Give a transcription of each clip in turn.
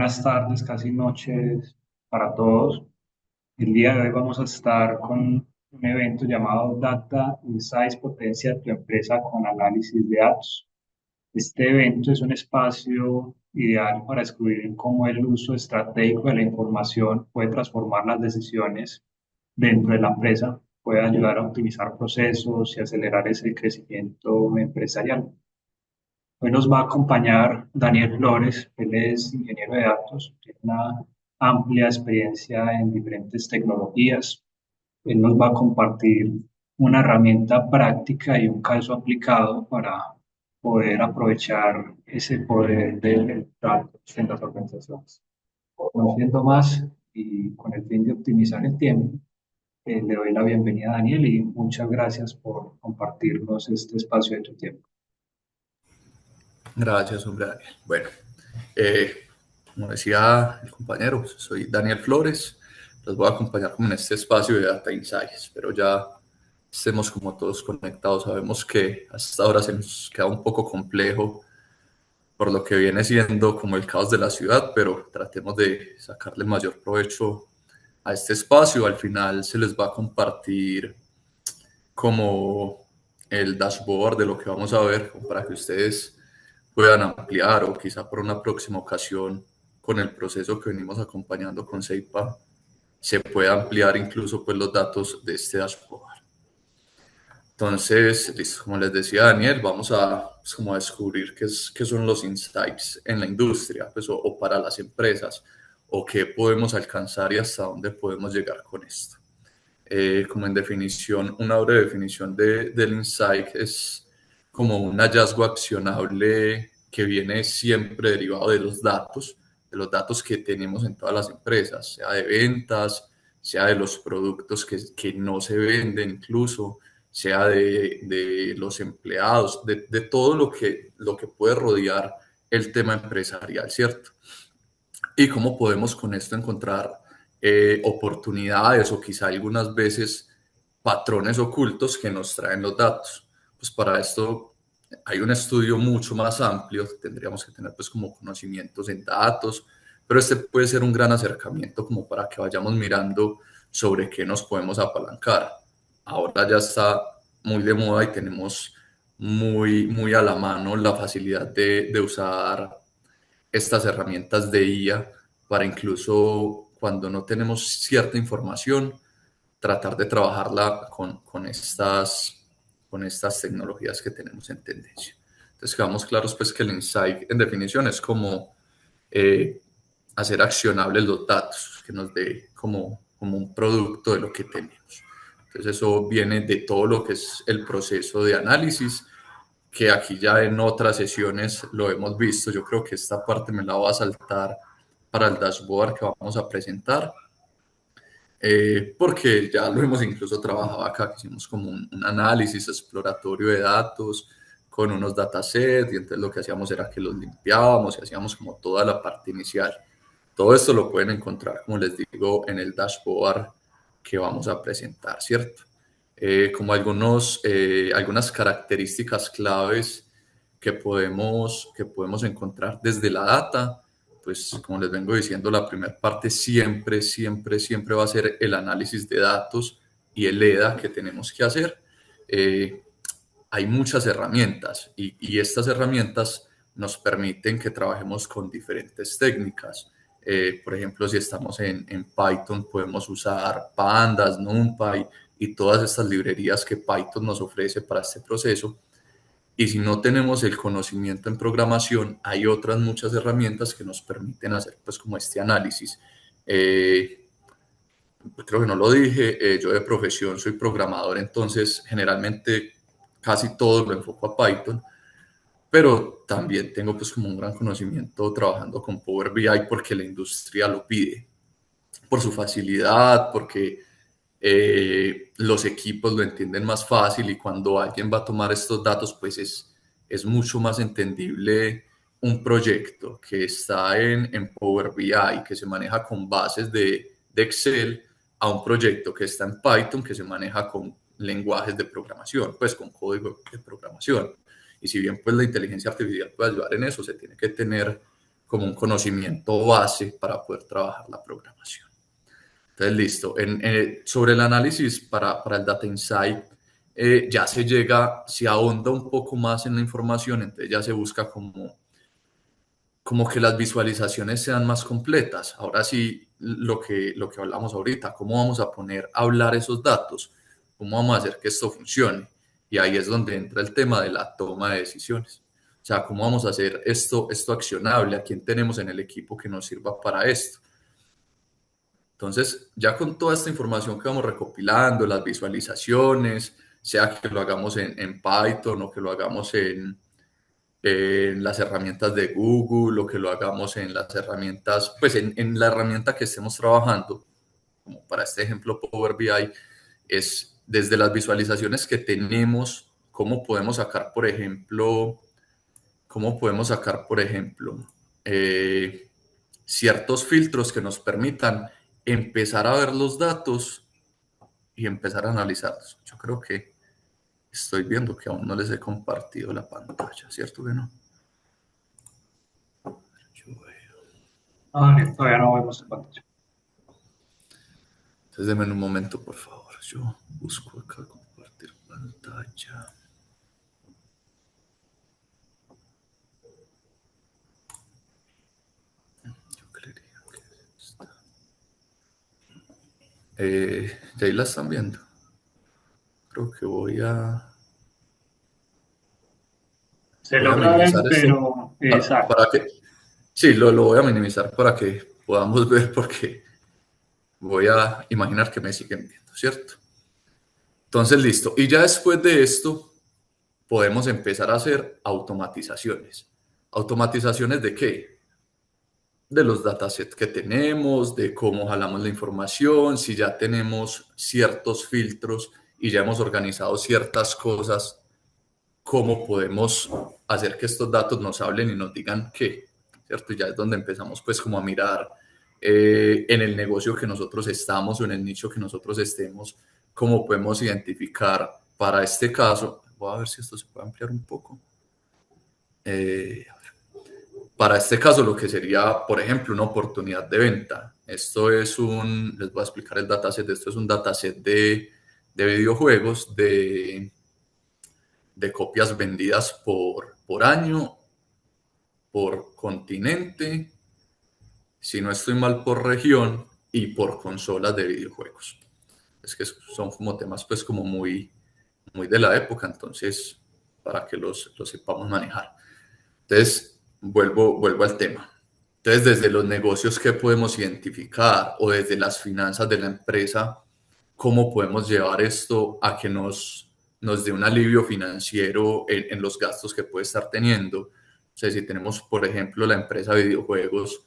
buenas tardes, casi noches para todos. El día de hoy vamos a estar con un evento llamado Data Insights Potencia tu empresa con análisis de datos. Este evento es un espacio ideal para descubrir cómo el uso estratégico de la información puede transformar las decisiones dentro de la empresa, puede ayudar a optimizar procesos y acelerar ese crecimiento empresarial. Hoy nos va a acompañar Daniel Flores. Él es ingeniero de datos, tiene una amplia experiencia en diferentes tecnologías. Él nos va a compartir una herramienta práctica y un caso aplicado para poder aprovechar ese poder del datos en las organizaciones. No siendo más y con el fin de optimizar el tiempo, le doy la bienvenida a Daniel y muchas gracias por compartirnos este espacio de tu tiempo. Gracias, hombre, Daniel. Bueno, como decía el compañero, soy Daniel Flores. Los voy a acompañar como en este espacio de Data Insights. Pero ya estemos como todos conectados. Sabemos que hasta ahora se nos queda un poco complejo por lo que viene siendo como el caos de la ciudad, pero tratemos de sacarle mayor provecho a este espacio. Al final se les va a compartir como el dashboard de lo que vamos a ver, como para que ustedes puedan ampliar o quizá por una próxima ocasión con el proceso que venimos acompañando con CEIPA se pueda ampliar incluso pues los datos de este dashboard. Entonces, listo, como les decía Daniel, vamos a, pues, como a descubrir qué son los insights en la industria pues, o para las empresas o qué podemos alcanzar y hasta dónde podemos llegar con esto. Como en definición, una breve definición del insight es como un hallazgo accionable que viene siempre derivado de los datos que tenemos en todas las empresas, sea de ventas, sea de los productos que no se venden incluso, sea de los empleados, de todo lo que puede rodear el tema empresarial, ¿cierto? Y cómo podemos con esto encontrar oportunidades o quizá algunas veces patrones ocultos que nos traen los datos. Pues para esto hay un estudio mucho más amplio, tendríamos que tener pues como conocimientos en datos, pero este puede ser un gran acercamiento como para que vayamos mirando sobre qué nos podemos apalancar. Ahora ya está muy de moda y tenemos muy a la mano la facilidad de usar estas herramientas de IA para incluso cuando no tenemos cierta información, tratar de trabajarla con estas tecnologías que tenemos en tendencia. Entonces, quedamos claros pues que el insight en definición es como eh, hacer accionables los datos, que nos dé como un producto de lo que tenemos. Entonces, eso viene de todo lo que es el proceso de análisis que aquí ya en otras sesiones lo hemos visto. Yo creo que esta parte me la voy a saltar para el dashboard que vamos a presentar, porque ya lo hemos incluso trabajado acá, que hicimos como un análisis exploratorio de datos con unos datasets y entonces lo que hacíamos era que los limpiábamos y hacíamos como toda la parte inicial. Todo esto lo pueden encontrar, como les digo, en el dashboard que vamos a presentar, ¿cierto? Como algunas características claves que podemos encontrar desde la data, pues como les vengo diciendo, la primera parte siempre va a ser el análisis de datos y el EDA que tenemos que hacer. Eh, Hay muchas herramientas y estas herramientas nos permiten que trabajemos con diferentes técnicas. Por ejemplo, si estamos en Python, podemos usar Pandas, NumPy y todas estas librerías que Python nos ofrece para este proceso. Y si no tenemos el conocimiento en programación, hay otras muchas herramientas que nos permiten hacer pues como este análisis. Creo que no lo dije, yo de profesión soy programador, entonces generalmente casi todo lo enfoco a Python, pero también tengo pues como un gran conocimiento trabajando con Power BI porque la industria lo pide, por su facilidad, porque los equipos lo entienden más fácil y cuando alguien va a tomar estos datos pues es mucho más entendible un proyecto que está en Power BI, que se maneja con bases de Excel, a un proyecto que está en Python, que se maneja con lenguajes de programación, pues con código de programación. Y si bien pues la inteligencia artificial puede ayudar en eso, se tiene que tener como un conocimiento base para poder trabajar la programación. Entonces, listo. Sobre el análisis para el Data Insight, ya se llega, se ahonda un poco más en la información, entonces ya se busca como que las visualizaciones sean más completas. Ahora sí, lo que hablamos ahorita, cómo vamos a poner a hablar esos datos, cómo vamos a hacer que esto funcione. Y ahí es donde entra el tema de la toma de decisiones. O sea, cómo vamos a hacer esto accionable, a quién tenemos en el equipo que nos sirva para esto. Entonces, ya con toda esta información que vamos recopilando, las visualizaciones, sea que lo hagamos en Python o que lo hagamos en las herramientas de Google o que lo hagamos en las herramientas, pues en la herramienta que estemos trabajando, como para este ejemplo Power BI, es desde las visualizaciones que tenemos, cómo podemos sacar, por ejemplo, ciertos filtros que nos permitan empezar a ver los datos y empezar a analizarlos. Yo creo que estoy viendo que aún no les he compartido la pantalla, ¿cierto que no? Ah, Daniel, todavía no vemos en pantalla. Entonces, denme un momento, por favor. Yo busco acá compartir pantalla. Yo creería que está. ¿Ya ahí la están viendo? Creo que Se voy a logra ver, minimizar esto pero para exacto. que... Sí, lo voy a minimizar para que podamos ver porque voy a imaginar que me siguen viendo, ¿cierto? Entonces, listo. Y ya después de esto, podemos empezar a hacer automatizaciones. ¿Automatizaciones de qué? De los datasets que tenemos, de cómo jalamos la información, si ya tenemos ciertos filtros y ya hemos organizado ciertas cosas, cómo podemos hacer que estos datos nos hablen y nos digan qué, ¿cierto? Ya es donde empezamos pues como a mirar en el negocio que nosotros estamos o en el nicho que nosotros estemos, cómo podemos identificar para este caso, voy a ver si esto se puede ampliar un poco. Para este caso, lo que sería, por ejemplo, una oportunidad de venta. Les voy a explicar el dataset. Esto es un dataset de videojuegos, de copias vendidas por año, por continente, si no estoy mal, por región y por consolas de videojuegos. Es que son como temas pues como muy de la época, entonces para que los sepamos manejar. Entonces, vuelvo al tema. Entonces, desde los negocios que podemos identificar o desde las finanzas de la empresa, ¿cómo podemos llevar esto a que nos dé un alivio financiero en los gastos que puede estar teniendo? O sea, si tenemos, por ejemplo, la empresa de videojuegos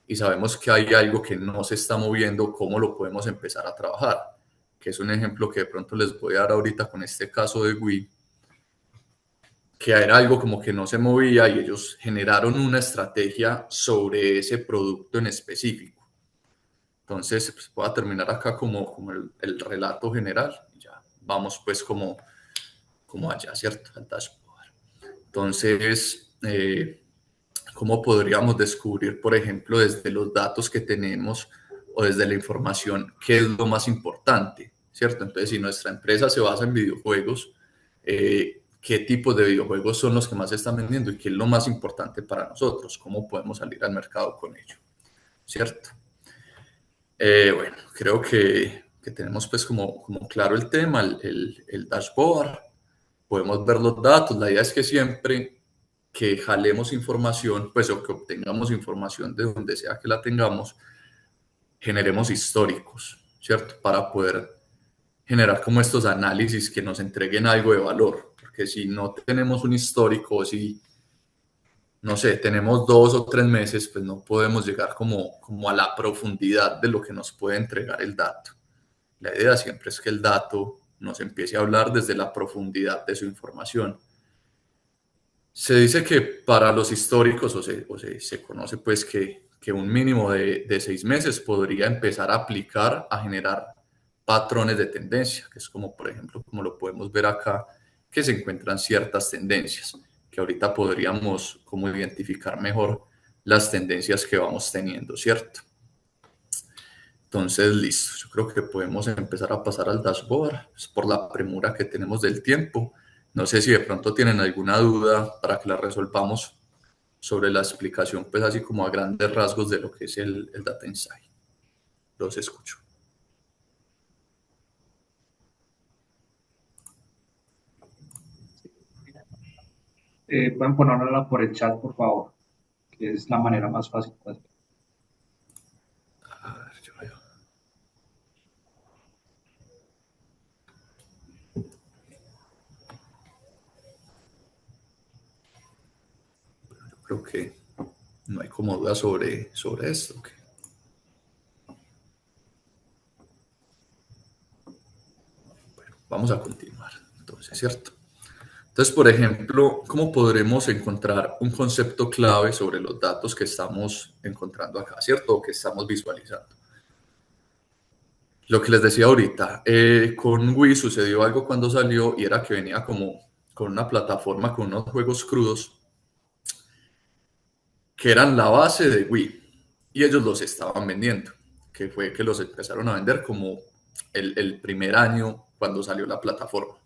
y sabemos que hay algo que no se está moviendo, ¿cómo lo podemos empezar a trabajar? Que es un ejemplo que de pronto les voy a dar ahorita con este caso de Wii, que era algo como que no se movía y ellos generaron una estrategia sobre ese producto en específico. Entonces, pues, voy a terminar acá como el relato general y ya vamos pues como allá, ¿cierto? Al dashboard. Entonces, ¿cómo podríamos descubrir, por ejemplo, desde los datos que tenemos o desde la información, qué es lo más importante, ¿cierto? Entonces, si nuestra empresa se basa en videojuegos, ¿qué tipos de videojuegos son los que más se están vendiendo y qué es lo más importante para nosotros? ¿Cómo podemos salir al mercado con ello? ¿Cierto? Bueno, creo que tenemos pues como claro el tema, el dashboard, podemos ver los datos, la idea es que siempre que jalemos información, pues o que obtengamos información de donde sea que la tengamos, generemos históricos, ¿cierto? Para poder generar como estos análisis que nos entreguen algo de valor, porque si no tenemos un histórico, o si, no sé, tenemos 2 o 3 meses, pues no podemos llegar como a la profundidad de lo que nos puede entregar el dato. La idea siempre es que el dato nos empiece a hablar desde la profundidad de su información. Se dice que para los históricos, se conoce pues que un mínimo de 6 meses podría empezar a aplicar, a generar patrones de tendencia, que es como, por ejemplo, como lo podemos ver acá, que se encuentran ciertas tendencias, que ahorita podríamos como identificar mejor las tendencias que vamos teniendo, ¿cierto? Entonces, listo, yo creo que podemos empezar a pasar al dashboard, pues, por la premura que tenemos del tiempo. No sé si de pronto tienen alguna duda para que la resolvamos sobre la explicación, pues así como a grandes rasgos de lo que es el Data Insight. Los escucho. Pueden ponerla por el chat, por favor, que es la manera más fácil de hacer. A ver, yo veo. Yo creo que no hay como duda sobre esto. Okay. Bueno, vamos a continuar. Entonces, ¿cierto? Entonces, por ejemplo, ¿cómo podremos encontrar un concepto clave sobre los datos que estamos encontrando acá, ¿cierto? O que estamos visualizando. Lo que les decía ahorita, con Wii sucedió algo cuando salió y era que venía como con una plataforma con unos juegos crudos que eran la base de Wii y ellos los estaban vendiendo, que fue que los empezaron a vender como el primer año cuando salió la plataforma.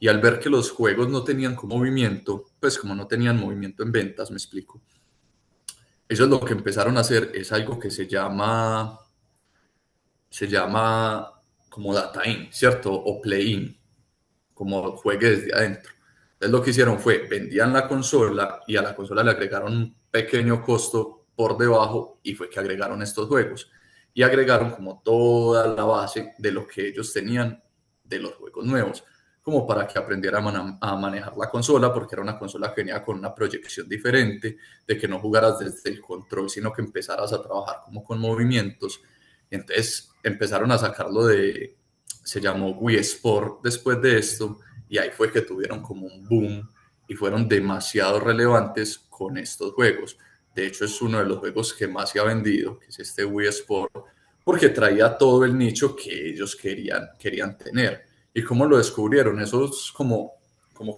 Y al ver que los juegos no tenían como movimiento, pues como no tenían movimiento en ventas, me explico. Ellos lo que empezaron a hacer es algo que se llama como data in, ¿cierto? O play in, como juegue desde adentro. Entonces lo que hicieron fue, vendían la consola y a la consola le agregaron un pequeño costo por debajo y fue que agregaron estos juegos. Y agregaron como toda la base de lo que ellos tenían de los juegos nuevos, como para que aprendiera a manejar la consola, porque era una consola que venía con una proyección diferente, de que no jugaras desde el control, sino que empezaras a trabajar como con movimientos. Y entonces empezaron a sacarlo se llamó Wii Sport después de esto, y ahí fue que tuvieron como un boom y fueron demasiado relevantes con estos juegos. De hecho, es uno de los juegos que más se ha vendido, que es este Wii Sport, porque traía todo el nicho que ellos querían tener. ¿Y cómo lo descubrieron? Eso es como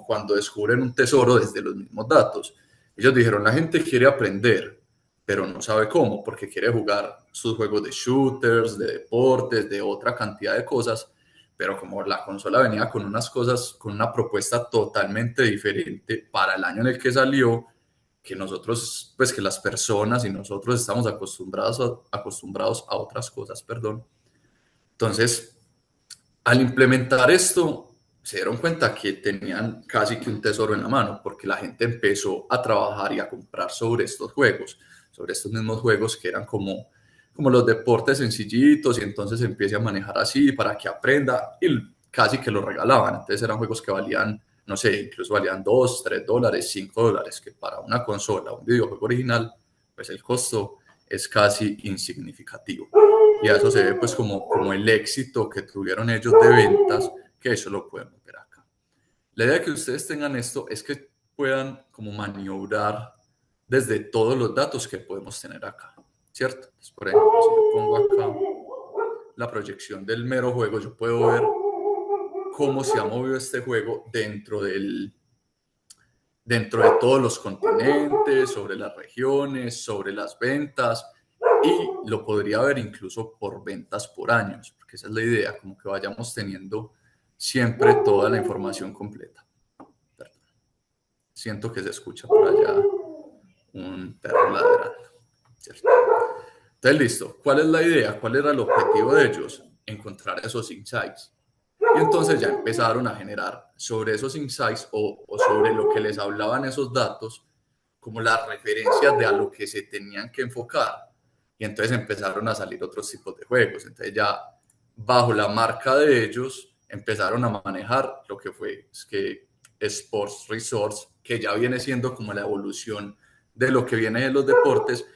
cuando descubren un tesoro desde los mismos datos. Ellos dijeron, la gente quiere aprender, pero no sabe cómo, porque quiere jugar sus juegos de shooters, de deportes, de otra cantidad de cosas, pero como la consola venía con unas cosas, con una propuesta totalmente diferente para el año en el que salió, que nosotros, pues que las personas y nosotros estamos acostumbrados a otras cosas, perdón. Entonces, al implementar esto, se dieron cuenta que tenían casi que un tesoro en la mano, porque la gente empezó a trabajar y a comprar sobre estos juegos, sobre estos mismos juegos que eran como los deportes sencillitos, y entonces empiece a manejar así para que aprenda, y casi que lo regalaban. Entonces eran juegos que valían, no sé, incluso valían $2, $3, $5, que para una consola, un videojuego original, pues el costo es casi insignificativo. Y a eso se ve pues como el éxito que tuvieron ellos de ventas, que eso lo podemos ver acá. La idea de que ustedes tengan esto es que puedan como maniobrar desde todos los datos que podemos tener acá, ¿cierto? Entonces, por ejemplo, si yo pongo acá la proyección del mero juego, yo puedo ver cómo se ha movido este juego dentro de todos los continentes, sobre las regiones, sobre las ventas, y lo podría ver incluso por ventas por años, porque esa es la idea, como que vayamos teniendo siempre toda la información completa. Perdón. Siento que se escucha por allá un perro ladrando, ¿cierto? Entonces, listo. ¿Cuál es la idea? ¿Cuál era el objetivo de ellos? Encontrar esos insights. Y entonces ya empezaron a generar sobre esos insights o sobre lo que les hablaban esos datos, como las referencias de a lo que se tenían que enfocar. Y entonces empezaron a salir otros tipos de juegos. Entonces ya bajo la marca de ellos empezaron a manejar lo que fue que Sports Resorts, que ya viene siendo como la evolución de lo que viene de los deportes,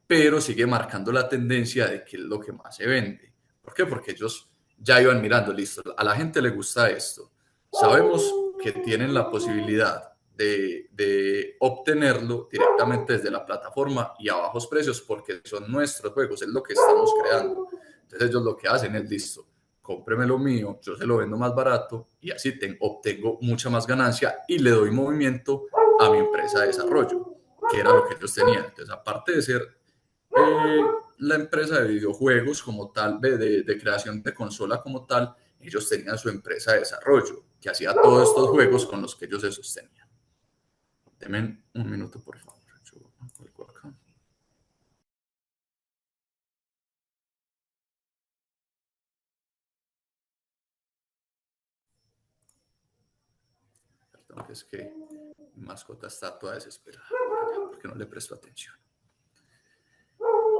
pero sigue marcando la tendencia de que es lo que más se vende. ¿Por qué? Porque ellos ya iban mirando, listo, a la gente le gusta esto. Sabemos que tienen la posibilidad de obtenerlo directamente desde la plataforma y a bajos precios porque son nuestros juegos, es lo que estamos creando. Entonces ellos lo que hacen es, listo, cómpreme lo mío, yo se lo vendo más barato y así obtengo mucha más ganancia y le doy movimiento a mi empresa de desarrollo, que era lo que ellos tenían. Entonces, aparte de ser la empresa de videojuegos como tal, de creación de consola como tal, ellos tenían su empresa de desarrollo, que hacía todos estos juegos con los que ellos se sostenían. Denme un minuto, por favor. Yo cuelgo acá. Perdón, que es que mi mascota está toda desesperada porque no le presto atención.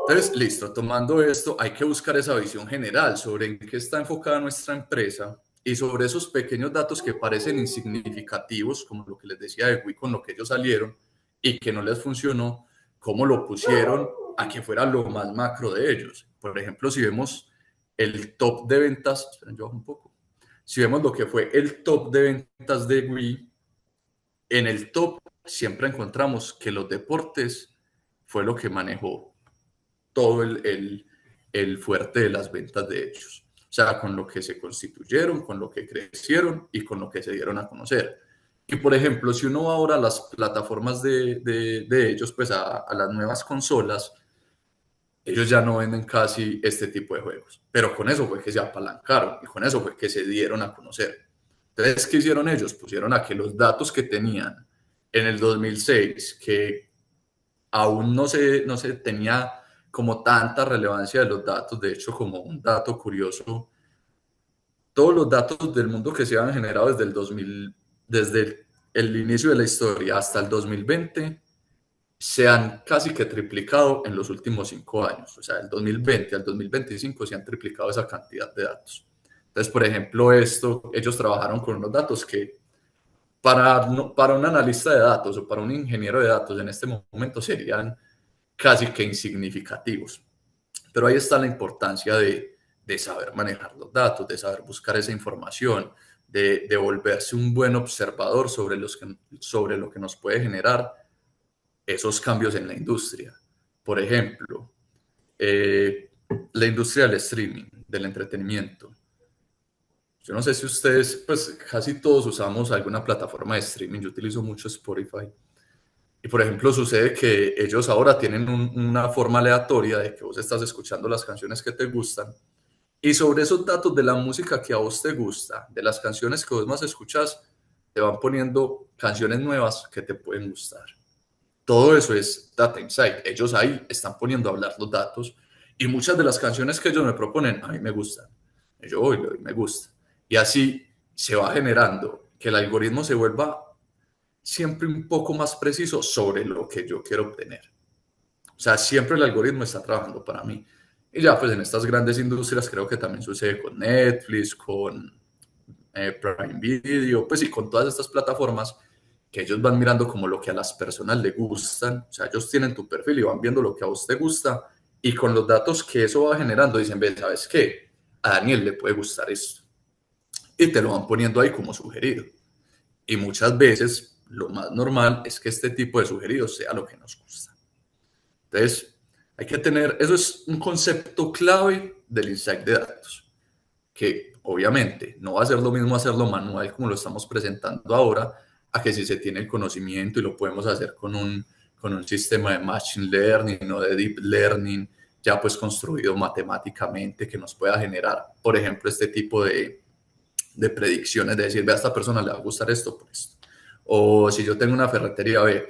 Entonces, listo, tomando esto, hay que buscar esa visión general sobre en qué está enfocada nuestra empresa y sobre esos pequeños datos que parecen insignificativos, como lo que les decía de Wii con lo que ellos salieron y que no les funcionó, cómo lo pusieron a que fuera lo más macro de ellos. Por ejemplo, si vemos el top de ventas, esperen, yo bajo un poco. Si vemos lo que fue el top de ventas de Wii, en el top siempre encontramos que los deportes fue lo que manejó todo el fuerte de las ventas de ellos. O sea, con lo que se constituyeron, con lo que crecieron y con lo que se dieron a conocer. Y por ejemplo, si uno va ahora a las plataformas de ellos, pues a las nuevas consolas, ellos ya no venden casi este tipo de juegos. Pero con eso fue que se apalancaron y con eso fue que se dieron a conocer. Entonces, ¿qué hicieron ellos? Pusieron a que los datos que tenían en el 2006, que aún no se tenía como tanta relevancia de los datos. De hecho, como un dato curioso, todos los datos del mundo que se han generado desde el 2000, desde el inicio de la historia hasta el 2020, se han casi que triplicado en los últimos 5 años. O sea, del 2020 al 2025 se han triplicado esa cantidad de datos. Entonces, por ejemplo, ellos trabajaron con unos datos que para un analista de datos o para un ingeniero de datos en este momento serían casi que insignificativos. Pero ahí está la importancia de saber manejar los datos, de saber buscar esa información, de volverse un buen observador sobre lo que nos puede generar esos cambios en la industria. Por ejemplo, la industria del streaming, del entretenimiento. Yo no sé si ustedes, pues casi todos usamos alguna plataforma de streaming. Yo utilizo mucho Spotify. Y por ejemplo, sucede que ellos ahora tienen una forma aleatoria de que vos estás escuchando las canciones que te gustan y sobre esos datos de la música que a vos te gusta, de las canciones que vos más escuchas, te van poniendo canciones nuevas que te pueden gustar. Todo eso es Data Insight. Ellos ahí están poniendo a hablar los datos y muchas de las canciones que ellos me proponen a mí me gustan. Yo voy, le doy me gusta. Y así se va generando que el algoritmo se vuelva siempre un poco más preciso sobre lo que yo quiero obtener. O sea, siempre el algoritmo está trabajando para mí. Y ya pues en estas grandes industrias creo que también sucede con Netflix, con Prime Video, pues y con todas estas plataformas que ellos van mirando como lo que a las personas les gustan. O sea, ellos tienen tu perfil y van viendo lo que a vos te gusta y con los datos que eso va generando dicen, ve, ¿sabes qué? A Daniel le puede gustar esto. Y te lo van poniendo ahí como sugerido. Y muchas veces lo más normal es que este tipo de sugeridos sea lo que nos gusta. Entonces, hay que tener, eso es un concepto clave del insight de datos, que obviamente no va a ser lo mismo hacerlo manual como lo estamos presentando ahora, a que si se tiene el conocimiento y lo podemos hacer con un sistema de machine learning o de deep learning, ya pues construido matemáticamente, que nos pueda generar, por ejemplo, este tipo de predicciones, de decir, ve, a esta persona le va a gustar esto por esto. O si yo tengo una ferretería, ve,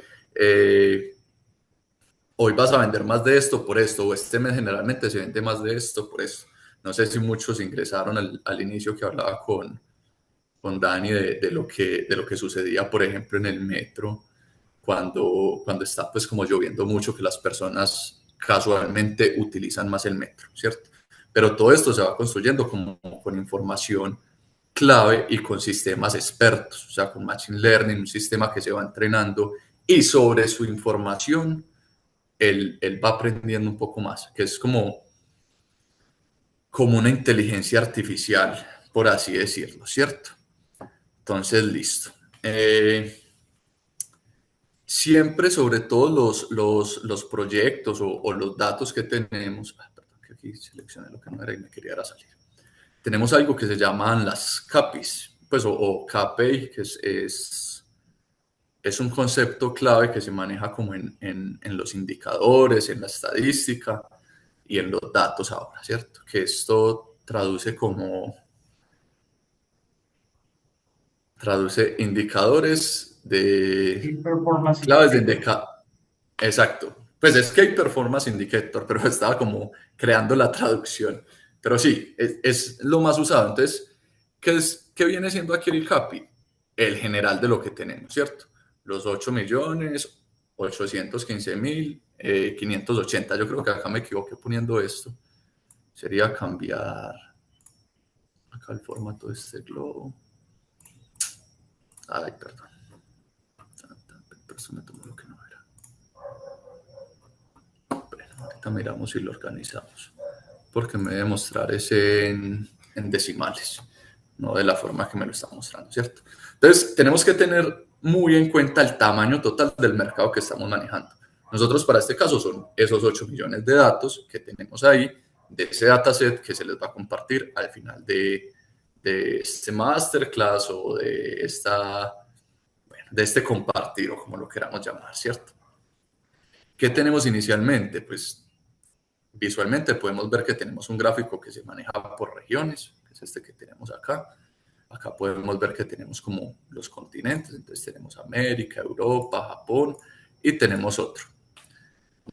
hoy vas a vender más de esto por esto, o este mes generalmente se vende más de esto por esto. No sé si muchos ingresaron al inicio que hablaba con Dani de lo que sucedía, por ejemplo, en el metro, cuando está pues como lloviendo mucho, que las personas casualmente utilizan más el metro, ¿cierto? Pero todo esto se va construyendo como con información clave y con sistemas expertos, o sea, con Machine Learning, un sistema que se va entrenando y sobre su información él va aprendiendo un poco más, que es como una inteligencia artificial, por así decirlo, ¿cierto? Entonces, listo. Siempre sobre todos los proyectos o los datos que tenemos, perdón, que aquí seleccioné lo que no era y me quería era salir. Tenemos algo que se llaman las CAPIs, pues o KPI, que es es un concepto clave que se maneja como en los indicadores, en la estadística y en los datos ahora, ¿cierto? Que esto traduce indicadores Key de Performance claves de Indicator. indica. Exacto. Pues es Key Performance Indicator, pero estaba como creando la traducción. Pero sí, es lo más usado. Entonces, ¿qué viene siendo aquí el CAPI? El general de lo que tenemos, ¿cierto? Los 8.815.580. Yo creo que acá me equivoqué poniendo esto. Sería cambiar acá el formato de este globo. Ay, perdón. Pero esto me tomó lo que no era. Bueno, ahorita miramos si lo organizamos. Porque me debe mostrar ese en decimales, no de la forma que me lo está mostrando, ¿cierto? Entonces, tenemos que tener muy en cuenta el tamaño total del mercado que estamos manejando. Nosotros para este caso son esos 8 millones de datos que tenemos ahí, de ese dataset que se les va a compartir al final de este masterclass o de este compartir o como lo queramos llamar, ¿cierto? ¿Qué tenemos inicialmente? Pues visualmente podemos ver que tenemos un gráfico que se maneja por regiones, que es este que tenemos acá. Acá podemos ver que tenemos como los continentes, entonces tenemos América, Europa, Japón y tenemos otro.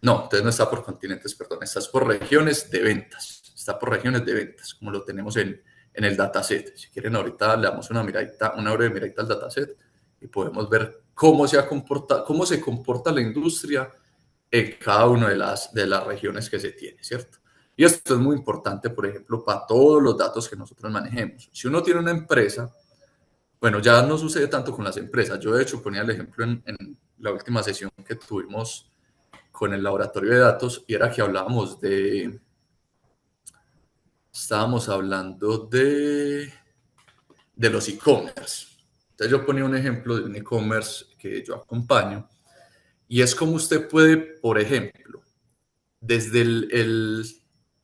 No, entonces no está por continentes, perdón, está por regiones de ventas. Está por regiones de ventas, como lo tenemos en el dataset. Si quieren, ahorita le damos una breve miradita al dataset y podemos ver cómo se comporta la industria en cada una de las regiones que se tiene, ¿cierto? Y esto es muy importante, por ejemplo, para todos los datos que nosotros manejemos. Si uno tiene una empresa, bueno, ya no sucede tanto con las empresas. Yo, de hecho, ponía el ejemplo en la última sesión que tuvimos con el laboratorio de datos y era que estábamos hablando de los e-commerce. Entonces yo ponía un ejemplo de un e-commerce que yo acompaño y es como usted puede, por ejemplo, desde,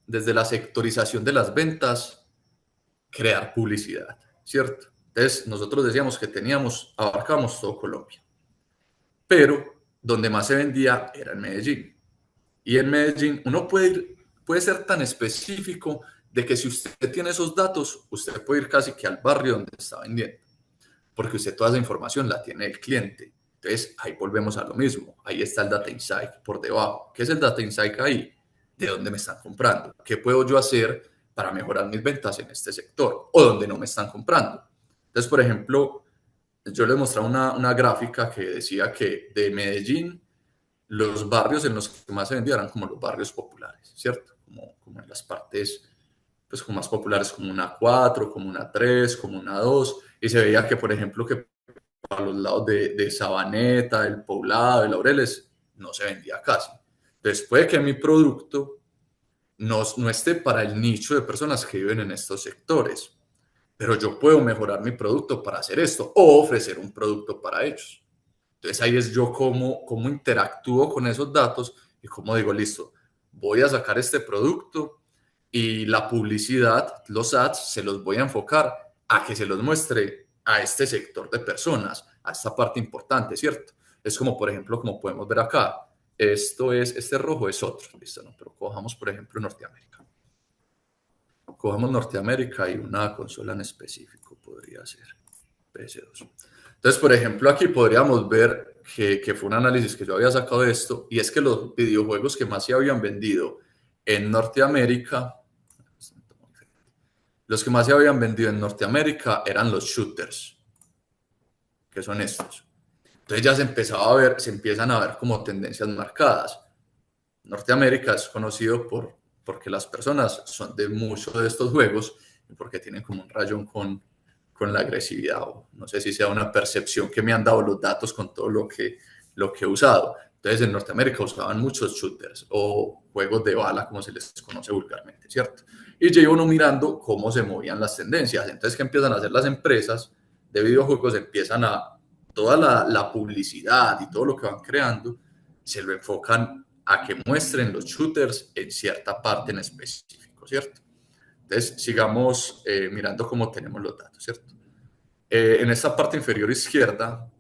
desde la sectorización de las ventas, crear publicidad, ¿cierto? Entonces, nosotros decíamos que abarcábamos todo Colombia, pero donde más se vendía era en Medellín. Y en Medellín uno puede ser tan específico de que si usted tiene esos datos, usted puede ir casi que al barrio donde está vendiendo, porque usted toda esa información la tiene el cliente. Entonces, ahí volvemos a lo mismo. Ahí está el Data Insight por debajo. ¿Qué es el Data Insight ahí? ¿De dónde me están comprando? ¿Qué puedo yo hacer para mejorar mis ventas en este sector? O donde no me están comprando. Entonces, por ejemplo, yo les mostraba una gráfica que decía que de Medellín, los barrios en los que más se vendían eran como los barrios populares, ¿cierto? Como en las partes pues como más populares, como una 4, como una 3, como una 2, y se veía que, por ejemplo, que a los lados de Sabaneta, del Poblado, de Laureles, no se vendía casi. Entonces puede que mi producto no esté para el nicho de personas que viven en estos sectores, pero yo puedo mejorar mi producto para hacer esto o ofrecer un producto para ellos. Entonces ahí es yo cómo interactúo con esos datos y cómo digo, listo, voy a sacar este producto y la publicidad, los ads, se los voy a enfocar a que se los muestre a este sector de personas, a esta parte importante, ¿cierto? Es como, por ejemplo, como podemos ver acá, este rojo es otro, ¿listo? ¿No? Pero cojamos, por ejemplo, Norteamérica. Cojamos Norteamérica y una consola en específico podría ser PS2. Entonces, por ejemplo, aquí podríamos ver que fue un análisis que yo había sacado de esto, y es que los videojuegos que más se habían vendido en Norteamérica, los que más se habían vendido en Norteamérica eran los shooters, que son estos. Entonces ya se empiezan a ver como tendencias marcadas. Norteamérica es conocido porque las personas son de muchos de estos juegos y porque tienen como un rayón con la agresividad, o no sé si sea una percepción que me han dado los datos con todo lo que he usado. Entonces en Norteamérica usaban muchos shooters o juegos de bala, como se les conoce vulgarmente, ¿cierto? Y yo iba uno mirando cómo se movían las tendencias. Entonces, ¿qué empiezan a hacer las empresas de videojuegos? Empiezan toda la publicidad y todo lo que van creando, se lo enfocan a que muestren los shooters en cierta parte en específico, ¿cierto? Entonces, sigamos mirando cómo tenemos los datos, ¿cierto? En esta parte inferior izquierda,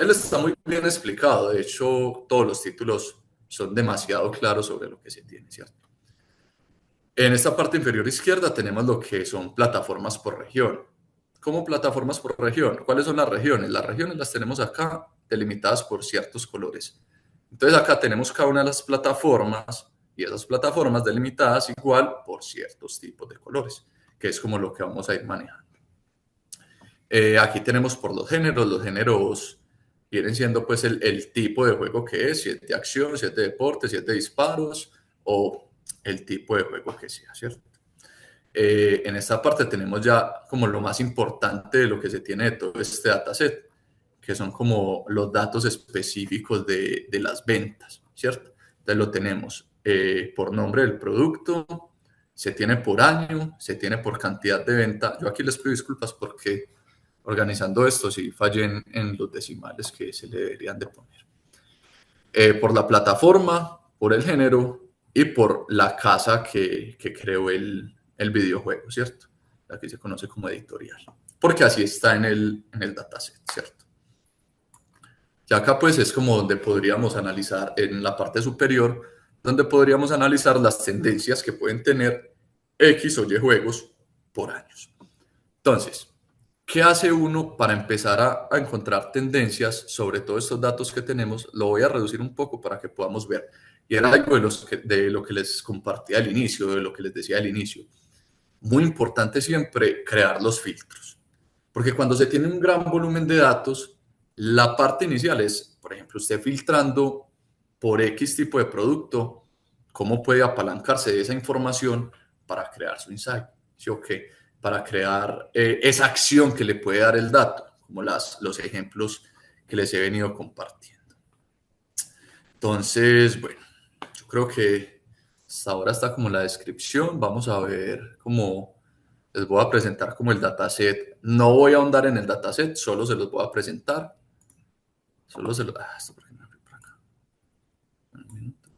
Él está muy bien explicado, de hecho todos los títulos son demasiado claros sobre lo que se tiene, ¿cierto? En esta parte inferior izquierda tenemos lo que son plataformas por región. ¿Cómo plataformas por región? ¿Cuáles son las regiones? Las regiones las tenemos acá delimitadas por ciertos colores. Entonces acá tenemos cada una de las plataformas y esas plataformas delimitadas igual por ciertos tipos de colores, que es como lo que vamos a ir manejando. Aquí tenemos por los géneros vienen siendo pues el tipo de juego que es, si es de acción, si es de deporte, si es de disparos o el tipo de juego que sea, ¿cierto? En esta parte tenemos ya como lo más importante de lo que se tiene de todo este dataset, que son como los datos específicos de las ventas, ¿cierto? Entonces lo tenemos por nombre del producto, se tiene por año, se tiene por cantidad de venta. Yo aquí les pido disculpas porque organizando esto sí fallé en los decimales que se le deberían de poner. Por la plataforma, por el género y por la casa que creó el videojuego, ¿cierto? La que se conoce como editorial. Porque así está en el dataset, ¿cierto? Y acá pues es como donde podríamos analizar en la parte superior, donde podríamos analizar las tendencias que pueden tener X o Y juegos por años. Entonces, ¿qué hace uno para empezar a encontrar tendencias sobre todos estos datos que tenemos? Lo voy a reducir un poco para que podamos ver. Y era algo de lo que les compartía al inicio, de lo que les decía al inicio. Muy importante siempre crear los filtros. Porque cuando se tiene un gran volumen de datos, la parte inicial es, por ejemplo, usted filtrando por X tipo de producto, cómo puede apalancarse de esa información para crear su insight. ¿Sí o qué? Para crear esa acción que le puede dar el dato, como los ejemplos que les he venido compartiendo. Entonces, bueno, yo creo que hasta ahora está como la descripción. Vamos a ver cómo les voy a presentar como el dataset. No voy a ahondar en el dataset, solo se los voy a presentar. Solo se los... esto por qué me abre por acá. Un minuto.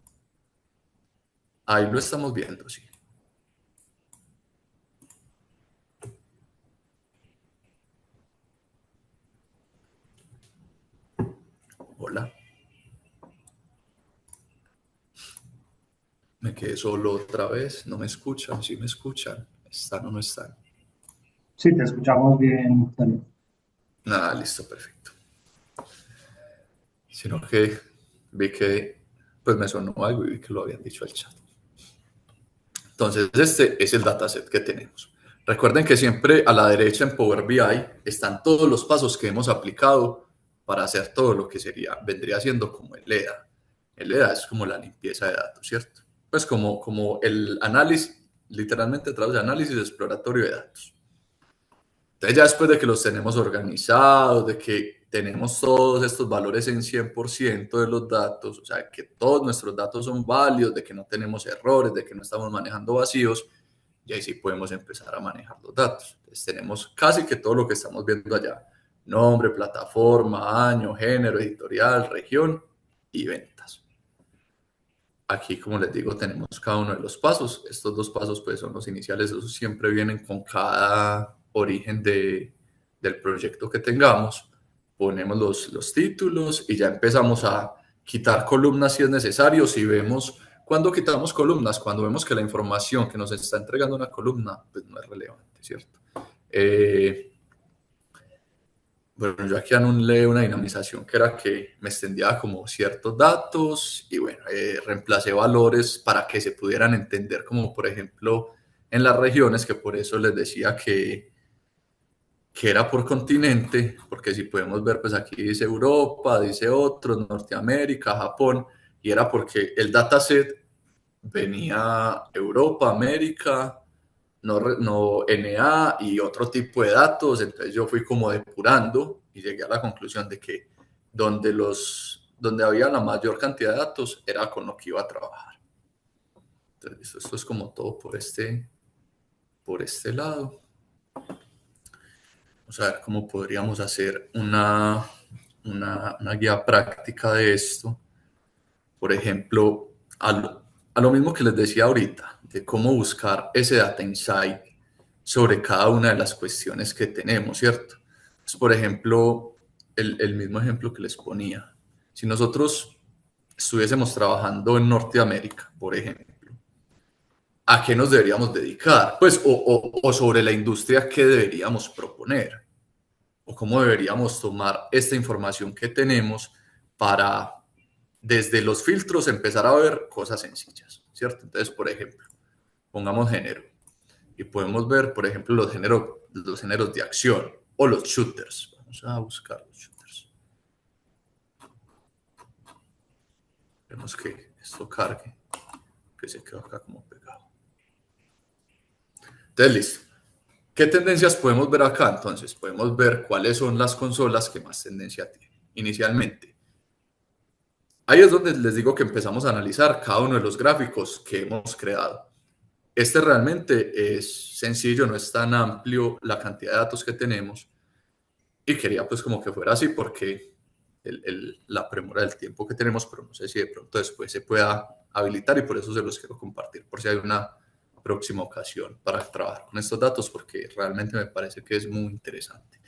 Ahí lo estamos viendo, sí. Hola. Me quedé solo otra vez. No me escuchan. Sí me escuchan. ¿Están o no están? Sí, te escuchamos bien, Daniel. Nada, listo, perfecto. Sino que vi que pues me sonó algo y vi que lo habían dicho al chat. Entonces, este es el dataset que tenemos. Recuerden que siempre a la derecha en Power BI están todos los pasos que hemos aplicado para hacer todo lo que vendría siendo como el EDA. El EDA es como la limpieza de datos, ¿cierto? Pues como el análisis, literalmente traduce análisis exploratorio de datos. Entonces ya después de que los tenemos organizados, de que tenemos todos estos valores en 100% de los datos, o sea, que todos nuestros datos son válidos, de que no tenemos errores, de que no estamos manejando vacíos, y ahí sí podemos empezar a manejar los datos. Entonces tenemos casi que todo lo que estamos viendo allá. Nombre, plataforma, año, género, editorial, región y ventas. Aquí, como les digo, tenemos cada uno de los pasos. Estos dos pasos pues son los iniciales, esos siempre vienen con cada origen del proyecto que tengamos. Ponemos los títulos y ya empezamos a quitar columnas si es necesario. Si vemos, cuando quitamos columnas, cuando vemos que la información que nos está entregando una columna pues no es relevante, ¿cierto? Bueno, yo aquí anulé una dinamización que era que me extendía como ciertos datos y bueno, reemplacé valores para que se pudieran entender como por ejemplo en las regiones, que por eso les decía que era por continente, porque si podemos ver pues aquí dice Europa, dice otros, Norteamérica, Japón, y era porque el dataset venía Europa, América, no NA y otro tipo de datos. Entonces yo fui como depurando y llegué a la conclusión de que donde había la mayor cantidad de datos era con lo que iba a trabajar. Entonces esto es como todo por este lado. Vamos a ver cómo podríamos hacer una guía práctica de esto. Por ejemplo, a lo mismo que les decía ahorita, de cómo buscar ese data insight sobre cada una de las cuestiones que tenemos, ¿cierto? Entonces, por ejemplo, el mismo ejemplo que les ponía. Si nosotros estuviésemos trabajando en Norteamérica, por ejemplo, ¿a qué nos deberíamos dedicar? Pues, o sobre la industria, ¿qué deberíamos proponer? O cómo deberíamos tomar esta información que tenemos para, desde los filtros, empezar a ver cosas sencillas, ¿cierto? Entonces, por ejemplo, pongamos género y podemos ver, por ejemplo, los géneros de acción o los shooters. Vamos a buscar los shooters. Vemos que esto cargue, que se quedó acá como pegado. Entonces, listo. ¿Qué tendencias podemos ver acá? Entonces, podemos ver cuáles son las consolas que más tendencia tienen. Inicialmente, ahí es donde les digo que empezamos a analizar cada uno de los gráficos que hemos creado. Este realmente es sencillo, no es tan amplio la cantidad de datos que tenemos y quería pues como que fuera así porque la premura del tiempo que tenemos, pero no sé si de pronto después se pueda habilitar y por eso se los quiero compartir, por si hay una próxima ocasión para trabajar con estos datos porque realmente me parece que es muy interesante.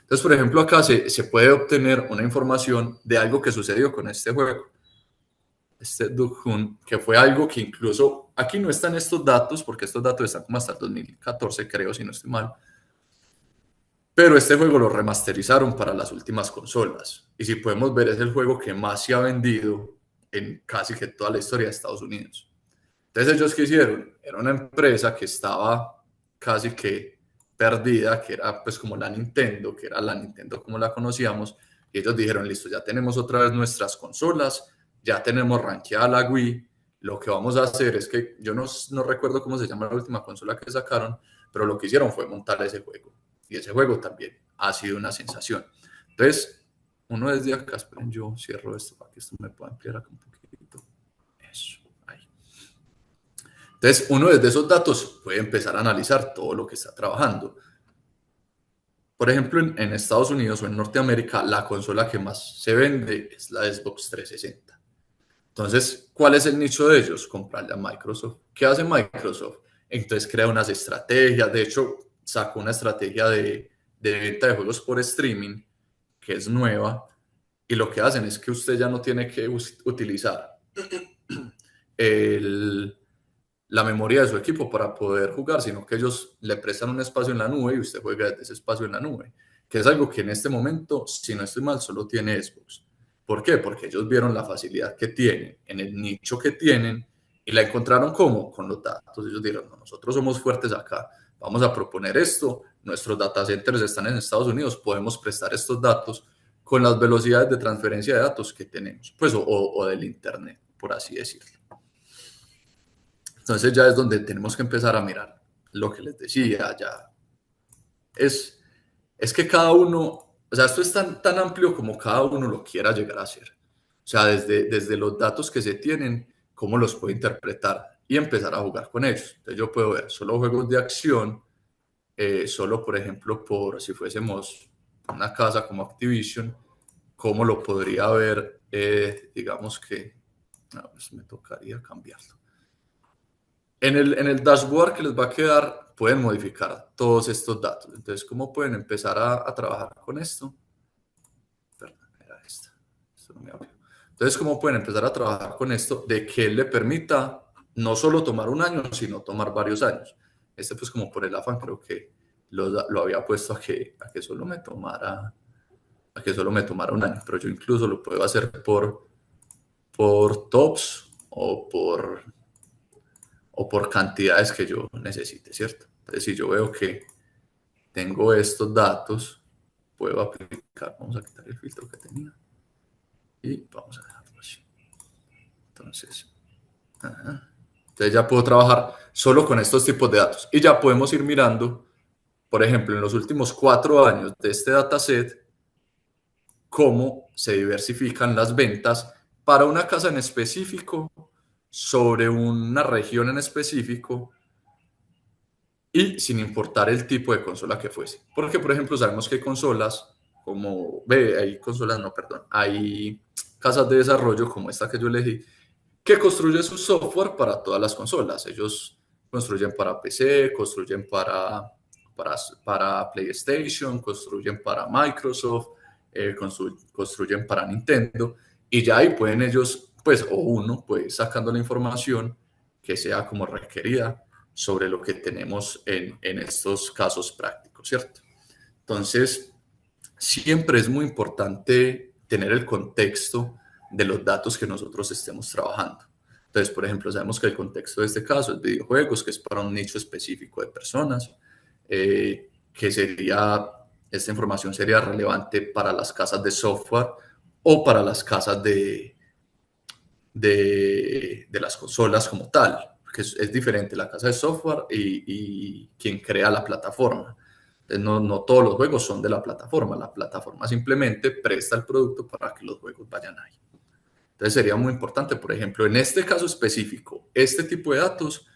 Entonces, por ejemplo, acá se puede obtener una información de algo que sucedió con este juego, este Duck Hunt, que fue algo que incluso aquí no están estos datos, porque estos datos están como hasta el 2014, creo, si no estoy mal. Pero este juego lo remasterizaron para las últimas consolas. Y si podemos ver, es el juego que más se ha vendido en casi que toda la historia de Estados Unidos. Entonces, ¿ellos qué hicieron? Era una empresa que estaba casi que perdida, que era pues como la Nintendo, que era la Nintendo como la conocíamos, y ellos dijeron, listo, ya tenemos otra vez nuestras consolas, ya tenemos rankeada la Wii, lo que vamos a hacer es que, yo no recuerdo cómo se llama la última consola que sacaron, pero lo que hicieron fue montar ese juego, y ese juego también ha sido una sensación. Entonces, uno desde acá, esperen, yo cierro esto para que esto me pueda ampliar acá un poquito. Eso, ahí. Entonces, uno desde esos datos puede empezar a analizar todo lo que está trabajando. Por ejemplo, en Estados Unidos o en Norteamérica, la consola que más se vende es la Xbox 360. Entonces, ¿cuál es el nicho de ellos? Comprarle a Microsoft. ¿Qué hace Microsoft? Entonces crea unas estrategias. De hecho, sacó una estrategia de venta de juegos por streaming, que es nueva. Y lo que hacen es que usted ya no tiene que utilizar el, la memoria de su equipo para poder jugar, sino que ellos le prestan un espacio en la nube y usted juega desde ese espacio en la nube, que es algo que en este momento, si no estoy mal, solo tiene Xbox. ¿Por qué? Porque ellos vieron la facilidad que tienen en el nicho que tienen y la encontraron como con los datos. Ellos dijeron, no, nosotros somos fuertes acá, vamos a proponer esto, nuestros data centers están en Estados Unidos, podemos prestar estos datos con las velocidades de transferencia de datos que tenemos, pues o del Internet, por así decirlo. Entonces ya es donde tenemos que empezar a mirar lo que les decía, ya es que cada uno, o sea, esto es tan amplio como cada uno lo quiera llegar a hacer. O sea, desde los datos que se tienen, cómo los puedo interpretar y empezar a jugar con ellos. Entonces yo puedo ver solo juegos de acción, solo por ejemplo, por si fuésemos una casa como Activision, cómo lo podría ver, digamos que, no, pues me tocaría cambiarlo. En el dashboard que les va a quedar, pueden modificar todos estos datos. Entonces, ¿cómo pueden empezar a trabajar con esto? Perdón, era esta. Esto no me abrió. Entonces, ¿cómo pueden empezar a trabajar con esto de que le permita no solo tomar un año, sino tomar varios años? Este, pues, como por el afán, creo que lo había puesto a que solo me tomara, a que solo me tomara un año, pero yo incluso lo puedo hacer por tops o por cantidades que yo necesite, ¿cierto? Entonces, si yo veo que tengo estos datos, puedo aplicar, vamos a quitar el filtro que tenía y vamos a dejarlo así. Entonces, ajá. Entonces ya puedo trabajar solo con estos tipos de datos y ya podemos ir mirando, por ejemplo, en los últimos 4 años de este dataset, cómo se diversifican las ventas para una casa en específico, sobre una región en específico y sin importar el tipo de consola que fuese. Porque, por ejemplo, sabemos que hay consolas hay consolas, no, perdón, hay casas de desarrollo como esta que yo elegí, que construye su software para todas las consolas. Ellos construyen para PC, construyen para PlayStation, construyen para Microsoft, construyen para Nintendo, y ya ahí pueden ellos, pues, o uno puede ir sacando la información que sea como requerida sobre lo que tenemos en estos casos prácticos, ¿cierto? Entonces, siempre es muy importante tener el contexto de los datos que nosotros estemos trabajando. Entonces, por ejemplo, sabemos que el contexto de este caso es videojuegos, que es para un nicho específico de personas, que sería, esta información sería relevante para las casas de software o para las casas de las consolas como tal, que es diferente la casa de software y quien crea la plataforma. Entonces, no todos los juegos son de la plataforma simplemente presta el producto para que los juegos vayan ahí. Entonces sería muy importante, por ejemplo, en este caso específico, este tipo de datos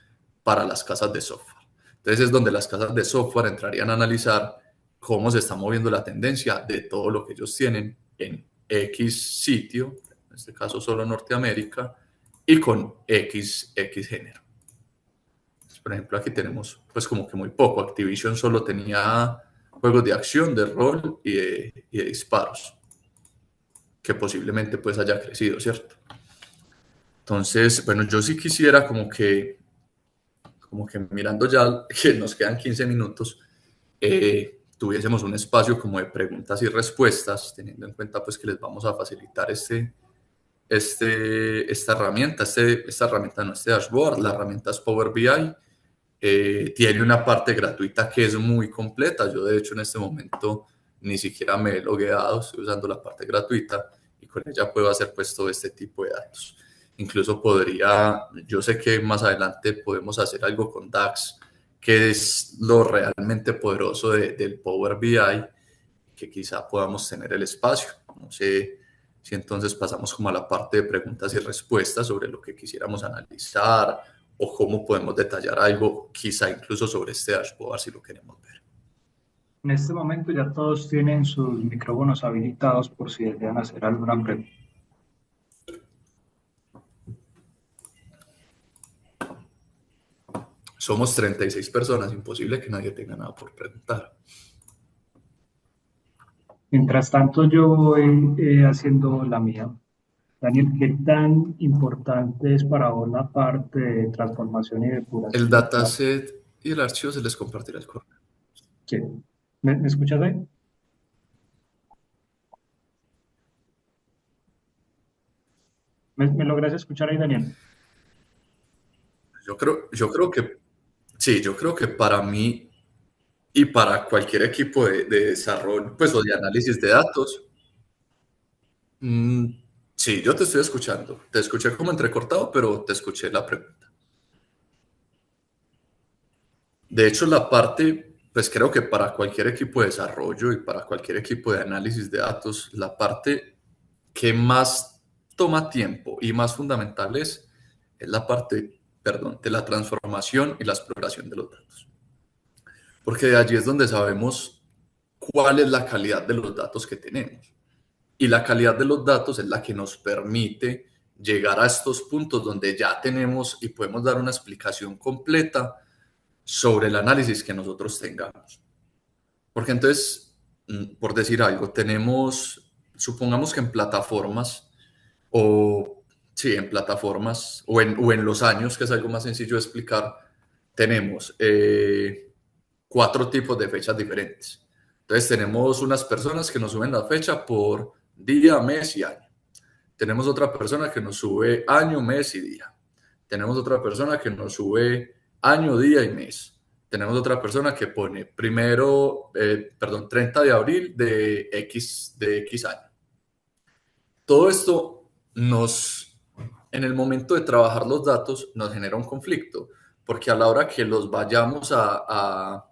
para las casas de software. Entonces es donde las casas de software entrarían a analizar cómo se está moviendo la tendencia de todo lo que ellos tienen en X sitio, en este caso solo Norteamérica, y con X género. Por ejemplo, aquí tenemos pues como que muy poco. Activision solo tenía juegos de acción, de rol y de disparos, que posiblemente pues haya crecido, ¿cierto? Entonces, bueno, yo sí quisiera como que mirando ya que nos quedan 15 minutos, tuviésemos un espacio como de preguntas y respuestas, teniendo en cuenta pues que les vamos a facilitar esta herramienta no, este dashboard, la herramienta es Power BI. Tiene una parte gratuita que es muy completa. Yo, de hecho, en este momento ni siquiera me he logueado, estoy usando la parte gratuita y con ella puedo hacer pues todo este tipo de datos. Incluso yo sé que más adelante podemos hacer algo con DAX, que es lo realmente poderoso del Power BI, que quizá podamos tener el espacio. No sé si entonces pasamos como a la parte de preguntas y respuestas sobre lo que quisiéramos analizar o cómo podemos detallar algo, quizá incluso sobre este dashboard si lo queremos ver. En este momento ya todos tienen sus micrófonos habilitados por si desean hacer alguna pregunta. Somos 36 personas, imposible que nadie tenga nada por preguntar. Mientras tanto, yo voy haciendo la mía. Daniel, ¿qué tan importante es para vos la parte de transformación y El depuración? dataset y el archivo se les compartirá el correo. ¿Qué? ¿Me escuchas ahí? ¿Me logras escuchar ahí, Daniel? Yo creo que, sí, yo creo que para mí y para cualquier equipo de desarrollo, pues, o de análisis de datos, mm, sí, yo te estoy escuchando. Te escuché como entrecortado, pero te escuché la pregunta. De hecho, la parte, pues creo que para cualquier equipo de desarrollo y para cualquier equipo de análisis de datos, la parte que más toma tiempo y más fundamental es la parte, perdón, de la transformación y la exploración de los datos. Porque de allí es donde sabemos cuál es la calidad de los datos que tenemos. Y la calidad de los datos es la que nos permite llegar a estos puntos donde ya tenemos y podemos dar una explicación completa sobre el análisis que nosotros tengamos. Porque entonces, por decir algo, supongamos que en plataformas o, sí, en plataformas o en los años, que es algo más sencillo de explicar, tenemos 4 tipos de fechas diferentes. Entonces tenemos unas personas que nos suben la fecha por día, mes y año. Tenemos otra persona que nos sube año, mes y día. Tenemos otra persona que nos sube año, día y mes. Tenemos otra persona que pone 30 de abril de X año. Todo esto en el momento de trabajar los datos, nos genera un conflicto, porque a la hora que los vayamos a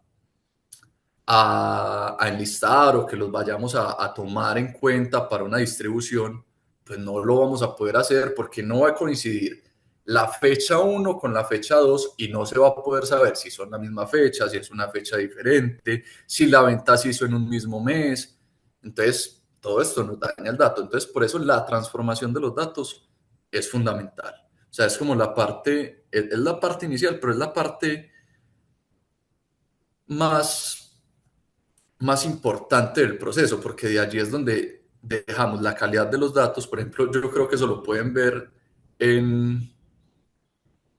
enlistar o que los vayamos a tomar en cuenta para una distribución, pues no lo vamos a poder hacer porque no va a coincidir la fecha 1 con la fecha 2 y no se va a poder saber si son la misma fecha, si es una fecha diferente, si la venta se hizo en un mismo mes. Entonces, todo esto nos daña el dato. Entonces, por eso la transformación de los datos es fundamental. O sea, es como es la parte inicial, pero es la parte más más importante del proceso, porque de allí es donde dejamos la calidad de los datos. Por ejemplo, yo creo que en,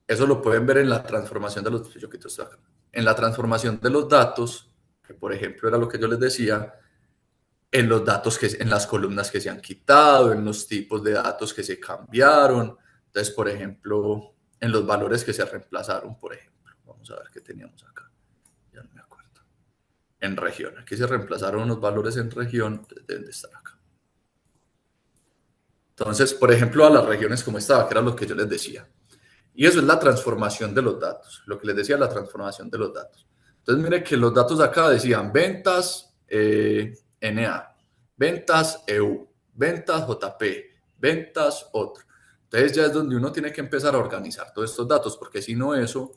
eso lo pueden ver en la transformación de los, yo quito esto acá, en la transformación de los datos, que por ejemplo era lo que yo les decía, en los datos en las columnas que se han quitado, en los tipos de datos que se cambiaron. Entonces, por ejemplo, en los valores que se reemplazaron, por ejemplo. Vamos a ver qué teníamos acá. Ya no me acuerdo. En región. Aquí se reemplazaron unos valores en región. Deben de estar acá. Entonces, por ejemplo, a las regiones como estaba, que era lo que yo les decía. Y eso es la transformación de los datos. Lo que les decía, la transformación de los datos. Entonces, mire que los datos acá decían ventas NA, ventas EU, ventas JP, ventas otro. Entonces ya es donde uno tiene que empezar a organizar todos estos datos, porque si no eso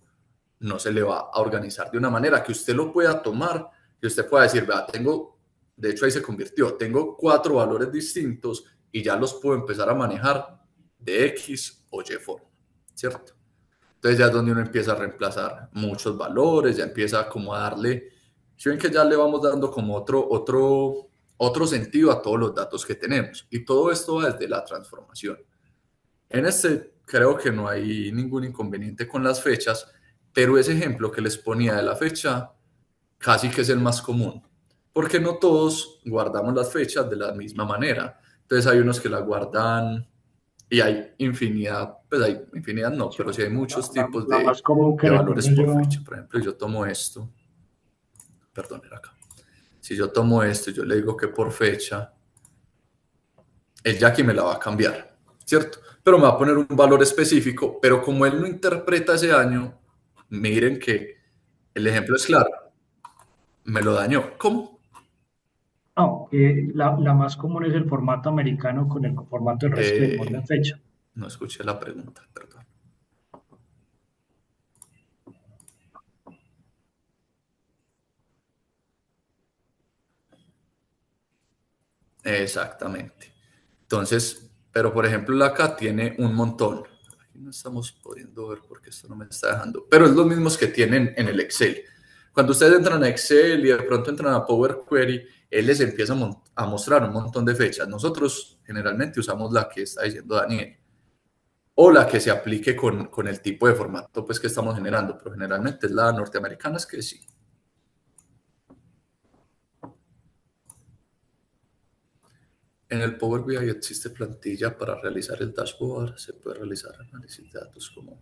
no se le va a organizar de una manera que usted lo pueda tomar y usted pueda decir, vea, tengo, de hecho ahí se convirtió, tengo 4 valores distintos y ya los puedo empezar a manejar de X o Y forma, ¿cierto? Entonces ya es donde uno empieza a reemplazar muchos valores, ya empieza como a darle, si ven que ya le vamos dando como otro sentido a todos los datos que tenemos. Y todo esto va desde la transformación. En este creo que no hay ningún inconveniente con las fechas, pero ese ejemplo que les ponía de la fecha casi que es el más común, porque no todos guardamos las fechas de la misma manera. Entonces hay unos que la guardan y hay infinidad, pues hay infinidad no, Sí, pero sí hay muchos tipos la más común que de valores recuerdo por yo, fecha. Por ejemplo, yo tomo esto, perdón, era acá. Si yo tomo esto, yo le digo que por fecha, él ya aquí me la va a cambiar, ¿cierto? Pero me va a poner un valor específico, pero como él no interpreta ese año, miren que el ejemplo es claro, me lo dañó. ¿Cómo? no, la más común es el formato americano con el formato del resto del mundo en Eh, fecha. no escuché la pregunta, perdón. Exactamente. Entonces, pero por ejemplo, la acá tiene un montón. Aquí no estamos pudiendo ver porque esto no me está dejando. Pero es los mismos que tienen en el Excel. Cuando ustedes entran a Excel y de pronto entran a Power Query, él les empieza a mostrar un montón de fechas. Nosotros generalmente usamos la que está diciendo Daniel o la que se aplique con el tipo de formato pues, que estamos generando, pero generalmente es la norteamericana, es que sí. En el Power BI existe plantilla para realizar el dashboard, se puede realizar análisis de datos como...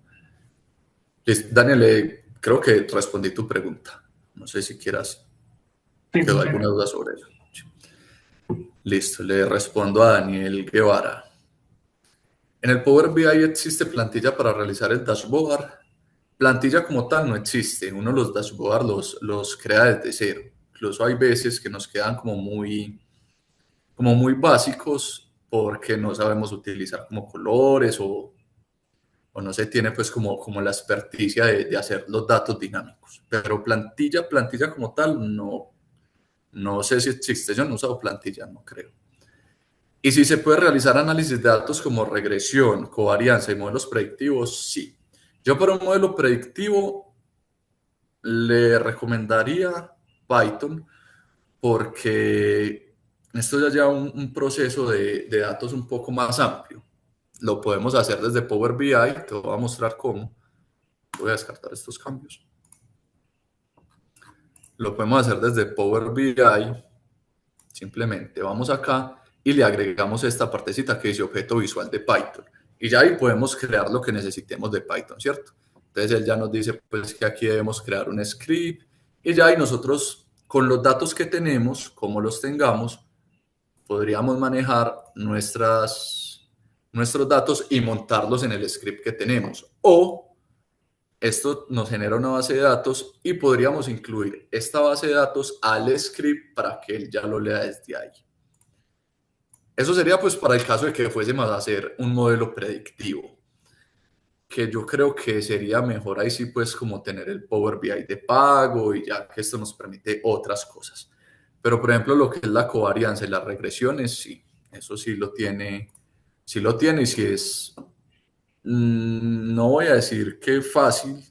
Daniel, creo que respondí tu pregunta. No sé si quieras, Sí, quedó muchas alguna gracias. duda sobre eso. Listo, le respondo a Daniel Guevara. En el Power BI existe plantilla para realizar el dashboard. Plantilla como tal no existe. Uno los dashboards los crea desde cero. Incluso hay veces que nos quedan como muy básicos porque no sabemos utilizar como colores o no se tiene pues como la experticia de hacer los datos dinámicos. Pero plantilla como tal, no sé si existe. Yo no he usado plantilla, no creo. Y si se puede realizar análisis de datos como regresión, covarianza y modelos predictivos, sí. Yo para un modelo predictivo le recomendaría Python porque esto ya lleva un proceso de datos un poco más amplio. Lo podemos hacer desde Power BI, te voy a mostrar cómo. Voy a descartar estos cambios. Lo podemos hacer desde Power BI. Simplemente vamos acá y le agregamos esta partecita que dice objeto visual de Python. Y ya ahí podemos crear lo que necesitemos de Python, ¿cierto? Entonces él ya nos dice pues que aquí debemos crear un script y ya ahí nosotros con los datos que tenemos, como los tengamos, podríamos manejar nuestros datos y montarlos en el script que tenemos. O esto nos genera una base de datos y podríamos incluir esta base de datos al script para que él ya lo lea desde ahí. Eso sería pues para el caso de que fuésemos a hacer un modelo predictivo, que yo creo que sería mejor ahí sí pues como tener el Power BI de pago y ya que esto nos permite otras cosas. Pero por ejemplo lo que es la covarianza y las regresiones, sí, eso sí lo tiene y sí es, no voy a decir que fácil,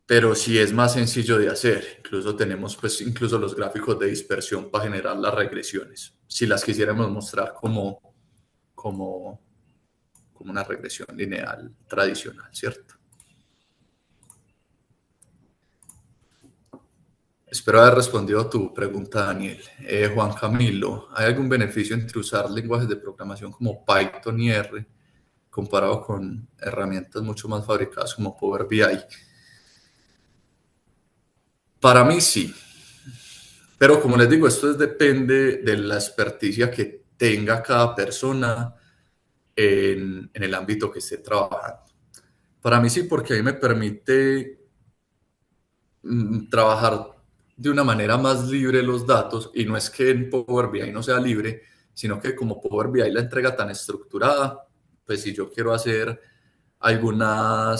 pero sí es más sencillo de hacer. Incluso tenemos pues incluso los gráficos de dispersión para generar las regresiones, si las quisiéramos mostrar como, como una regresión lineal tradicional, ¿cierto? Espero haber respondido a tu pregunta, Daniel. Juan Camilo, ¿hay algún beneficio entre usar lenguajes de programación como Python y R comparado con herramientas mucho más fabricadas como Power BI? Para mí sí, pero como les digo, depende de la experticia que tenga cada persona en el ámbito que esté trabajando. Para mí sí, porque a mí me permite trabajar de una manera más libre los datos, y no es que en Power BI no sea libre, sino que como Power BI la entrega tan estructurada, pues si yo quiero hacer alguna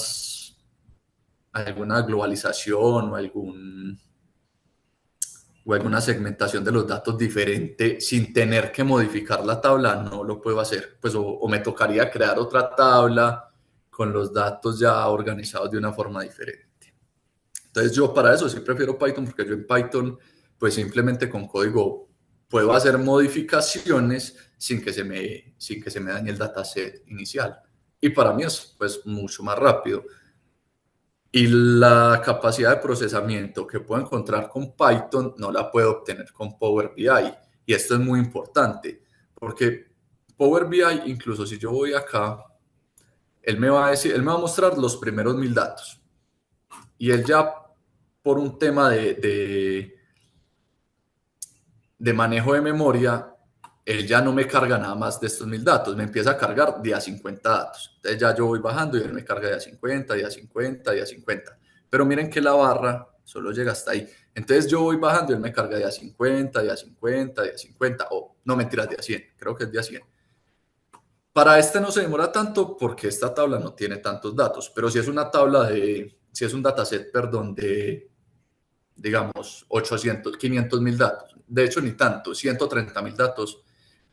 globalización o alguna segmentación de los datos diferente sin tener que modificar la tabla, no lo puedo hacer. Pues o me tocaría crear otra tabla con los datos ya organizados de una forma diferente. Entonces yo para eso sí prefiero Python, porque yo en Python pues simplemente con código puedo hacer modificaciones sin que se me dañe el dataset inicial. Y para mí es pues mucho más rápido. Y la capacidad de procesamiento que puedo encontrar con Python no la puedo obtener con Power BI. Y esto es muy importante, porque Power BI, incluso si yo voy acá, él me va a decir, él me va a mostrar los primeros 1000 datos. Y él ya, por un tema de manejo de memoria, él ya no me carga nada más de estos 1000 datos, me empieza a cargar de a 50 datos. Entonces ya yo voy bajando y él me carga de a 50, de a 50, de a 50. Pero miren que la barra solo llega hasta ahí. Entonces yo voy bajando y él me carga de a 50, de a 50, de a 50, o no mentiras, de a 100, creo que es de a 100. Para este no se demora tanto porque esta tabla no tiene tantos datos, pero si es una tabla si es un dataset, perdón, de digamos 800, 500.000 datos. De hecho, ni tanto, 130.000 datos,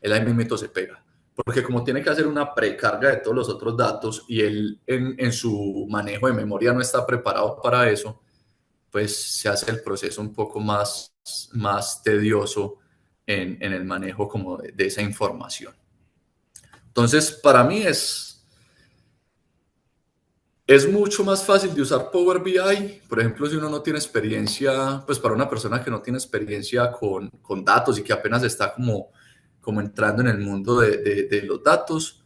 el ahí mismo se pega. Porque como tiene que hacer una precarga de todos los otros datos y él en su manejo de memoria no está preparado para eso, pues se hace el proceso un poco más tedioso en el manejo como de esa información. Entonces, para mí es mucho más fácil de usar Power BI, por ejemplo, si uno no tiene experiencia, pues para una persona que no tiene experiencia con datos y que apenas está como entrando en el mundo de los datos,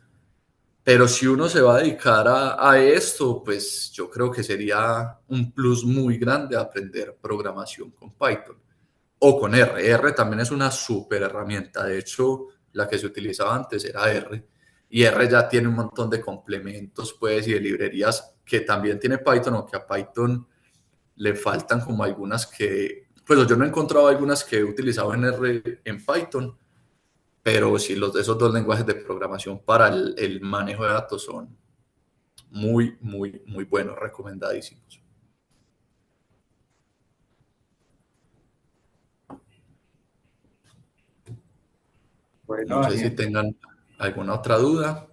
pero si uno se va a dedicar a esto, pues yo creo que sería un plus muy grande aprender programación con Python o con R. R también es una súper herramienta. De hecho, la que se utilizaba antes era R. Y R ya tiene un montón de complementos, pues, y de librerías que también tiene Python, o que a Python le faltan como algunas que, pues yo no he encontrado algunas que he utilizado en R en Python, pero sí esos dos lenguajes de programación para el manejo de datos son muy, muy, muy buenos, recomendadísimos. Bueno, No sé si Daniel, tengan alguna otra duda.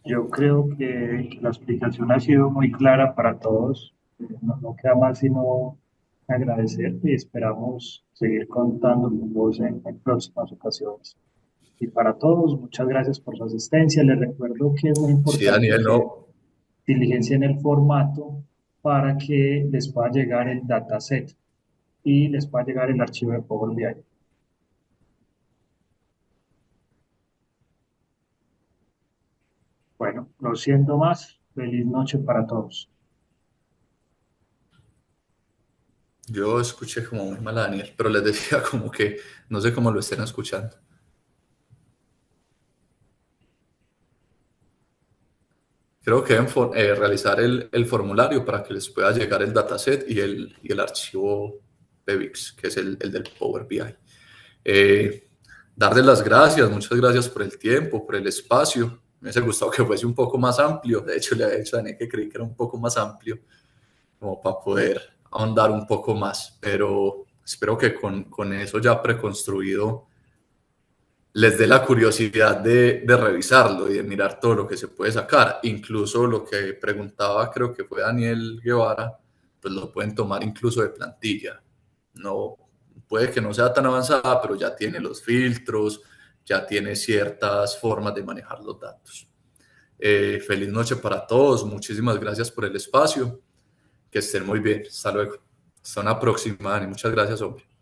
yo creo que la explicación ha sido muy clara para todos. No queda más sino agradecerte y esperamos seguir contando con vos en próximas ocasiones. Y para todos, muchas gracias por su asistencia. Les recuerdo que es muy Sí, importante Daniel, que no, diligencien el formato para que les pueda llegar el dataset y les pueda llegar el archivo de Power BI. Bueno, no siendo más, feliz noche para todos. yo escuché como muy mal a Daniel, pero les decía como que no sé cómo lo estén escuchando. Creo que deben realizar el formulario para que les pueda llegar el dataset y el archivo PBIX, que es el del Power BI. Eh, Darles las gracias, muchas gracias por el tiempo, por el espacio. Me hubiese gustado que fuese un poco más amplio. De hecho, le había dicho a Daniel que creí que era un poco más amplio, como para poder ahondar un poco más. Pero espero que con eso ya preconstruido les dé la curiosidad de revisarlo y de mirar todo lo que se puede sacar. Incluso lo que preguntaba, creo que fue Daniel Guevara, pues lo pueden tomar incluso de plantilla. No, puede que no sea tan avanzada, pero ya tiene los filtros, ya tiene ciertas formas de manejar los datos. Feliz noche para todos, muchísimas gracias por el espacio, que estén muy bien, hasta luego, hasta una próxima, y muchas gracias, hombre.